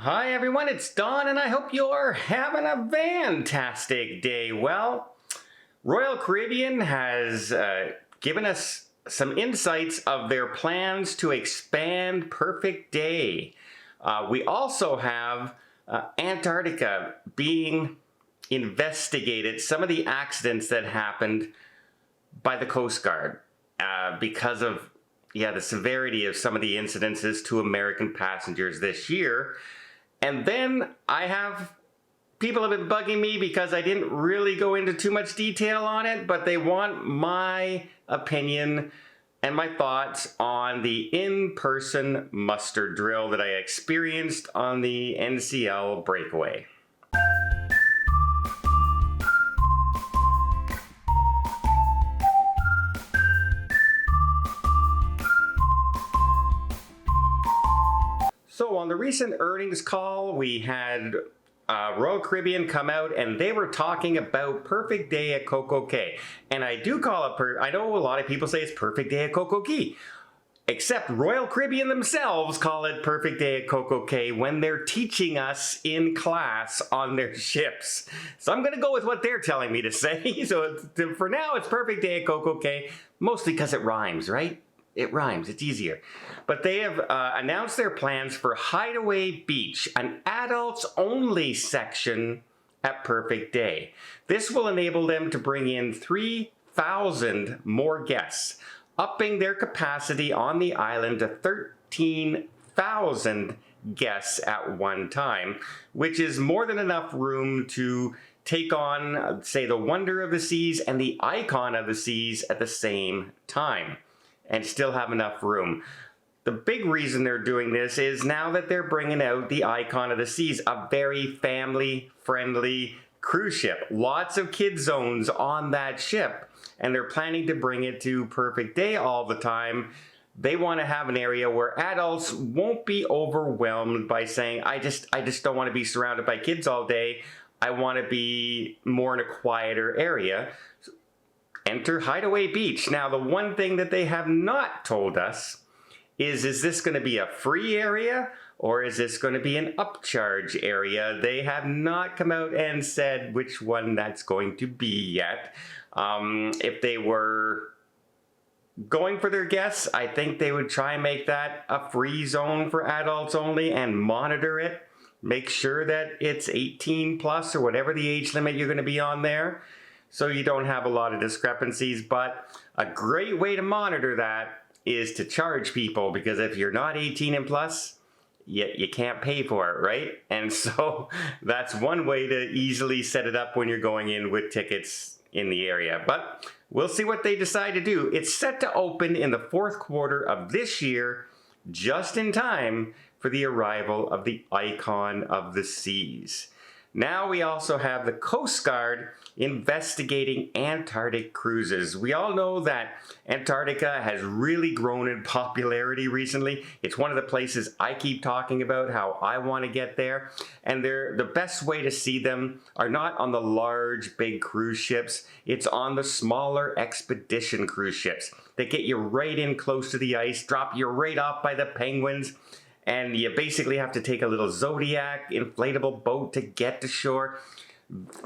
Hi everyone, it's Don and I hope you're having a fantastic day. Well, Royal Caribbean has given us some insights of their plans to expand Perfect Day. We also have Antarctica being investigated, some of the accidents that happened by the Coast Guard because of the severity of some of the incidences to American passengers this year. And then I have people have been bugging me because I didn't really go into too much detail on it, but they want my opinion and my thoughts on the in-person muster drill that I experienced on the NCL breakaway. So on the recent earnings call, we had Royal Caribbean come out and they were talking about Perfect Day at Coco Cay. And I do call it, I know a lot of people say it's Perfect Day at Coco Cay, except Royal Caribbean themselves call it Perfect Day at Coco Cay when they're teaching us in class on their ships. So I'm going to go with what they're telling me to say. So for now, it's Perfect Day at Coco Cay, mostly because it rhymes, right? It rhymes, it's easier. But they have announced their plans for Hideaway Beach, an adults-only section at Perfect Day. This will enable them to bring in 3,000 more guests, upping their capacity on the island to 13,000 guests at one time, which is more than enough room to take on, say, the wonder of the seas and the icon of the seas at the same time, and still have enough room. The big reason they're doing this is now that they're bringing out the icon of the seas, a very family-friendly cruise ship. Lots of kid zones on that ship, and they're planning to bring it to Perfect Day all the time. They want to have an area where adults won't be overwhelmed by saying, I just don't want to be surrounded by kids all day. I want to be more in a quieter area. Enter Hideaway Beach. Now, the one thing that they have not told us is this going to be a free area or is this going to be an upcharge area? They have not come out and said which one that's going to be yet. If they were going for their guests, I think they would try and make that a free zone for adults only and monitor it. Make sure that it's 18 plus or whatever the age limit you're going to be on there, so you don't have a lot of discrepancies. But a great way to monitor that is to charge people, because if you're not 18 and plus, you can't pay for it, right? And so that's one way to easily set it up when you're going in with tickets in the area. But we'll see what they decide to do. It's set to open in the fourth quarter of this year, just in time for the arrival of the icon of the seas. Now we also have the Coast Guard investigating Antarctic cruises. We all know that Antarctica has really grown in popularity recently. It's one of the places I keep talking about how I want to get there. And the best way to see them are not on the large, big cruise ships. It's on the smaller expedition cruise ships that get you right in close to the ice, drop you right off by the penguins, and you basically have to take a little Zodiac inflatable boat to get to shore.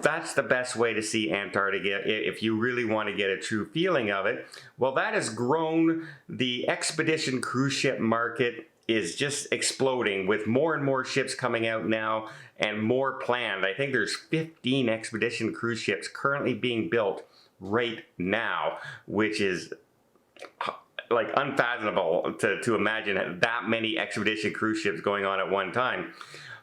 That's the best way to see Antarctica if you really want to get a true feeling of it. Well, that has grown. The expedition cruise ship market is just exploding with more and more ships coming out now and more planned. I think there's 15 expedition cruise ships currently being built right now, which is like unfathomable to imagine that many expedition cruise ships going on at one time.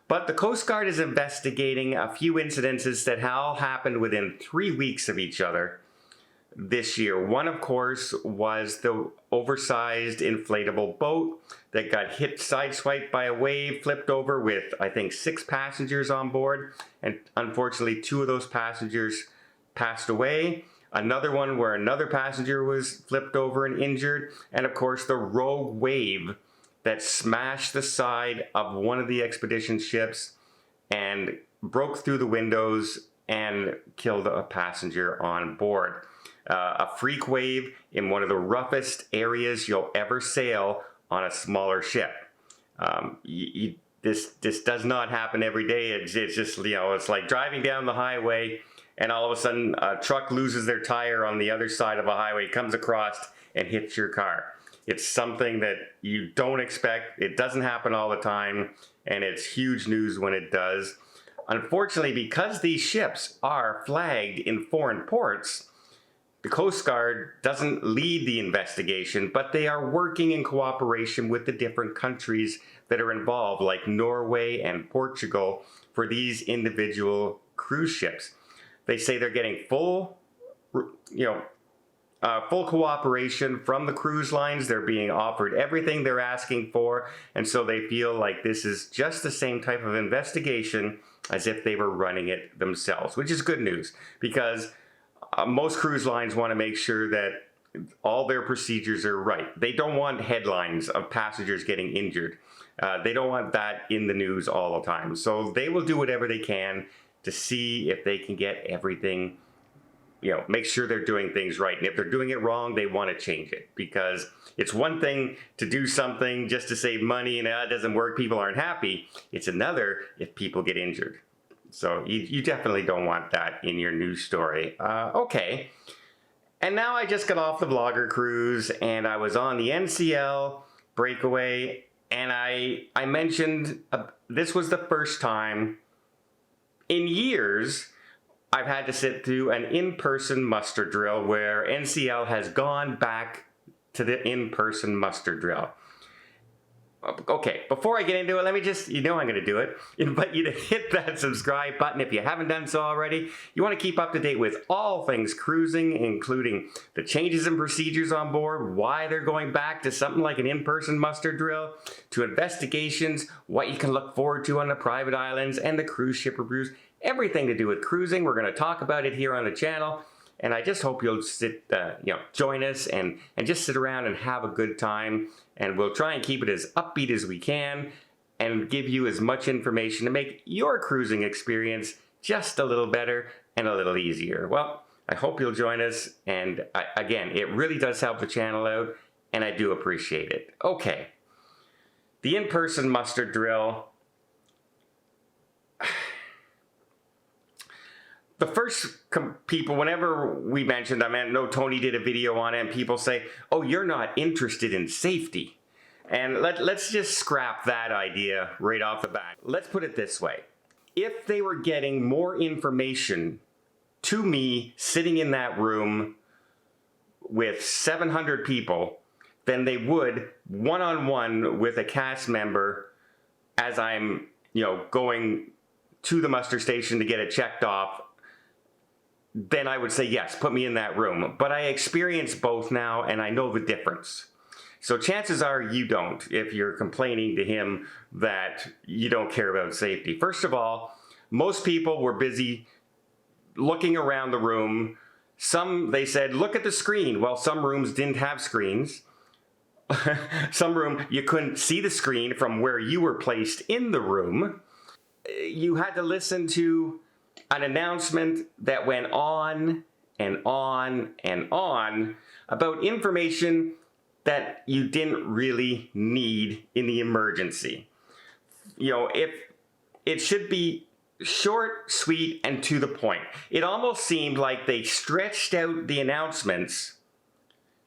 But the Coast Guard is investigating a few incidences that all happened within 3 weeks of each other this year. One, of course, was the oversized inflatable boat that got hit sideswiped by a wave, flipped over with, I think, 6 passengers on board. And unfortunately, 2 of those passengers passed away. Another one where another passenger was flipped over and injured. And of course, the rogue wave that smashed the side of one of the expedition ships and broke through the windows and killed a passenger on board. A freak wave in one of the roughest areas you'll ever sail on a smaller ship. This does not happen every day. It's just, it's like driving down the highway and all of a sudden a truck loses their tire on the other side of a highway, comes across and hits your car. It's something that you don't expect. It doesn't happen all the time, and it's huge news when it does. Unfortunately, because these ships are flagged in foreign ports, the Coast Guard doesn't lead the investigation, but they are working in cooperation with the different countries that are involved, like Norway and Portugal, for these individual cruise ships. They say they're getting full cooperation from the cruise lines. They're being offered everything they're asking for, and so they feel like this is just the same type of investigation as if they were running it themselves, which is good news, because most cruise lines want to make sure that all their procedures are right. They don't want headlines of passengers getting injured. They don't want that in the news all the time. So they will do whatever they can to see if they can get everything, make sure they're doing things right. And if they're doing it wrong, they want to change it, because it's one thing to do something just to save money and it doesn't work, people aren't happy. It's another if people get injured. So you definitely don't want that in your news story. Okay. And now I just got off the vlogger cruise and I was on the NCL breakaway, and I mentioned this was the first time in years I've had to sit through an in-person muster drill where NCL has gone back to the in-person muster drill. Okay, before I get into it, let me just, I'm going to do it, invite you to hit that subscribe button if you haven't done so already. You want to keep up to date with all things cruising, including the changes and procedures on board, why they're going back to something like an in-person muster drill, to investigations, what you can look forward to on the private islands, and the cruise ship reviews. Everything to do with cruising, we're going to talk about it here on the channel. And I just hope you'll join us and just sit around and have a good time. And we'll try and keep it as upbeat as we can and give you as much information to make your cruising experience just a little better and a little easier. Well, I hope you'll join us. And again, it really does help the channel out, and I do appreciate it. Okay, the in-person muster drill. The first people, whenever we mentioned, I know Tony did a video on it, and people say, oh, you're not interested in safety. And let's just scrap that idea right off the bat. Let's put it this way. If they were getting more information to me sitting in that room with 700 people than they would one-on-one with a cast member as I'm, going to the muster station to get it checked off, then I would say, yes, put me in that room. But I experience both now, and I know the difference. So chances are you don't, if you're complaining to him that you don't care about safety. First of all, most people were busy looking around the room. Some, they said, look at the screen. Well, some rooms didn't have screens. Some room, you couldn't see the screen from where you were placed in the room. You had to listen to an announcement that went on and on and on about information that you didn't really need in the emergency. If it should be short, sweet, and to the point. It almost seemed like they stretched out the announcements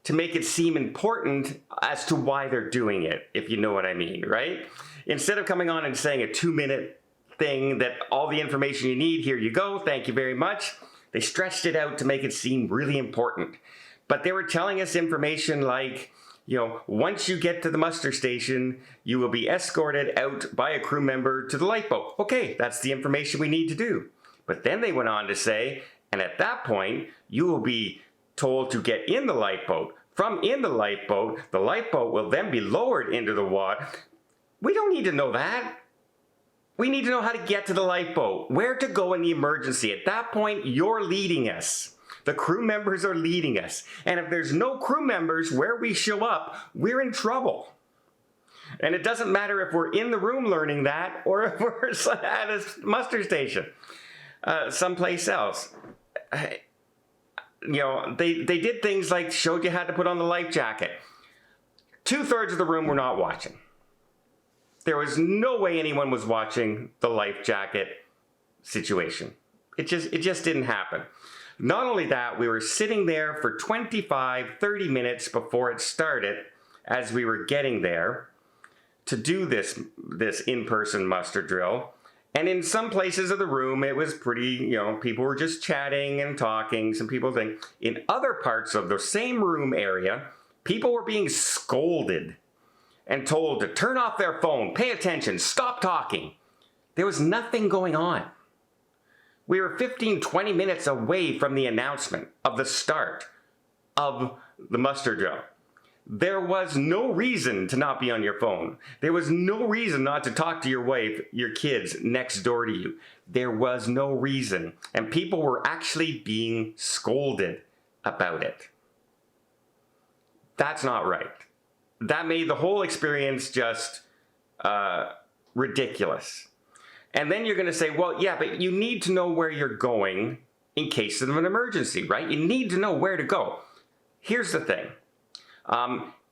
to make it seem important as to why they're doing it, if you know what I mean, right? Instead of coming on and saying a 2-minute thing that all the information you need, here you go, thank you very much. They stretched it out to make it seem really important. But they were telling us information like, once you get to the muster station, you will be escorted out by a crew member to the lifeboat. Okay, that's the information we need to do. But then they went on to say, and at that point, you will be told to get in the lifeboat. From in the lifeboat will then be lowered into the water. We don't need to know that. We need to know how to get to the lifeboat, where to go in the emergency. At that point, you're leading us. The crew members are leading us. And if there's no crew members where we show up, we're in trouble. And it doesn't matter if we're in the room learning that or if we're at a muster station, someplace else. They did things like showed you how to put on the life jacket. 2/3 of the room were not watching. There was no way anyone was watching the life jacket situation. It just didn't happen. Not only that, we were sitting there for 25, 30 minutes before it started as we were getting there to do this in-person muster drill. And in some places of the room, it was pretty, people were just chatting and talking, some people think. In other parts of the same room area, people were being scolded and told to turn off their phone, pay attention, stop talking. There was nothing going on. We were 15, 20 minutes away from the announcement of the start of the muster drill. There was no reason to not be on your phone. There was no reason not to talk to your wife, your kids next door to you. There was no reason. And people were actually being scolded about it. That's not right. That made the whole experience just ridiculous. And then you're going to say, well, yeah, but you need to know where you're going in case of an emergency, right? You need to know where to go. Here's the thing.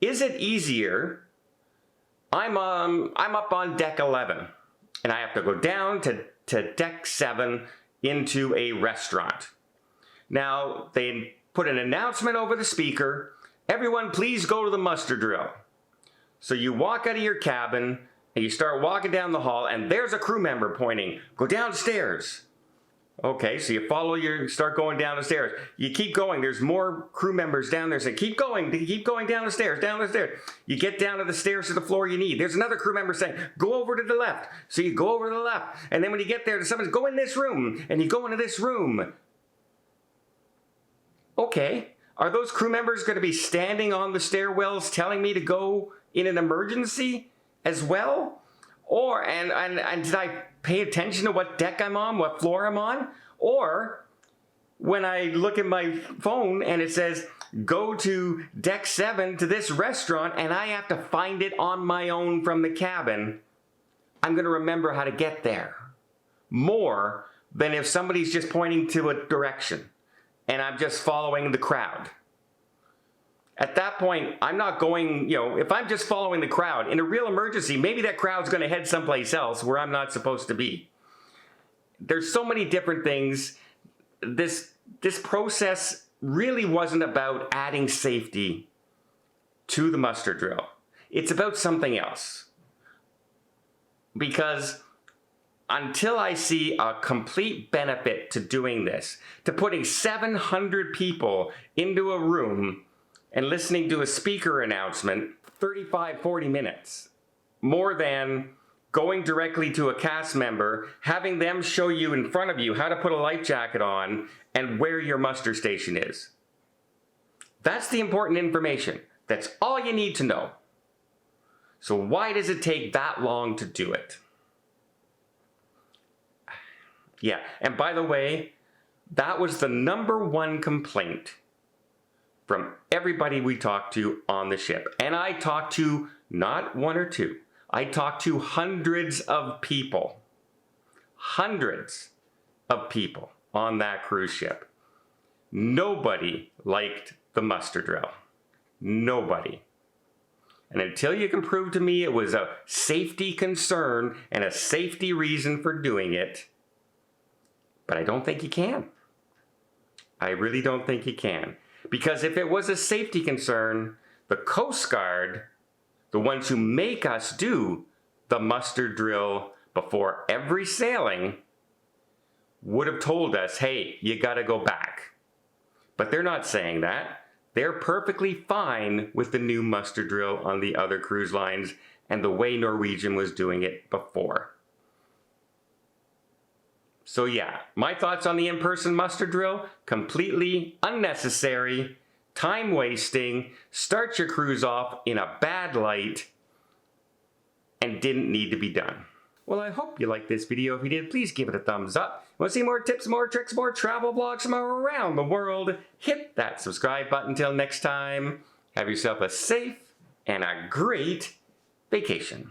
Is it easier? I'm up on deck 11 and I have to go down to deck 7 into a restaurant. Now, they put an announcement over the speaker. Everyone, please go to the muster drill. So you walk out of your cabin and you start walking down the hall and there's a crew member pointing, go downstairs. Okay, so you start going down the stairs. You keep going, there's more crew members down there saying, keep going down the stairs, down the stairs. You get down to the stairs to the floor you need. There's another crew member saying, go over to the left. So you go over to the left. And then when you get there, someone's go in this room, and you go into this room. Okay, are those crew members going to be standing on the stairwells telling me to go in an emergency as well? Or, and did I pay attention to what deck I'm on, what floor I'm on? Or when I look at my phone and it says, go to deck 7 to this restaurant and I have to find it on my own from the cabin, I'm going to remember how to get there. More than if somebody's just pointing to a direction and I'm just following the crowd. At that point, I'm not going, if I'm just following the crowd, in a real emergency, maybe that crowd's going to head someplace else where I'm not supposed to be. There's so many different things. This process really wasn't about adding safety to the muster drill. It's about something else. Because until I see a complete benefit to doing this, to putting 700 people into a room and listening to a speaker announcement 35, 40 minutes, more than going directly to a cast member, having them show you in front of you how to put a life jacket on and where your muster station is. That's the important information. That's all you need to know. So why does it take that long to do it? Yeah, and by the way, that was the #1 complaint from everybody we talked to on the ship. And I talked to not one or two. I talked to hundreds of people. Hundreds of people on that cruise ship. Nobody liked the muster drill. Nobody. And until you can prove to me it was a safety concern and a safety reason for doing it, but I don't think you can. I really don't think you can. Because if it was a safety concern, the Coast Guard, the ones who make us do the muster drill before every sailing, would have told us, hey, you gotta go back. But they're not saying that. They're perfectly fine with the new muster drill on the other cruise lines and the way Norwegian was doing it before. So yeah, my thoughts on the in-person muster drill, completely unnecessary, time-wasting, start your cruise off in a bad light, and didn't need to be done. Well, I hope you liked this video. If you did, please give it a thumbs up. Want to see more tips, more tricks, more travel vlogs from around the world? Hit that subscribe button. Until next time, have yourself a safe and a great vacation.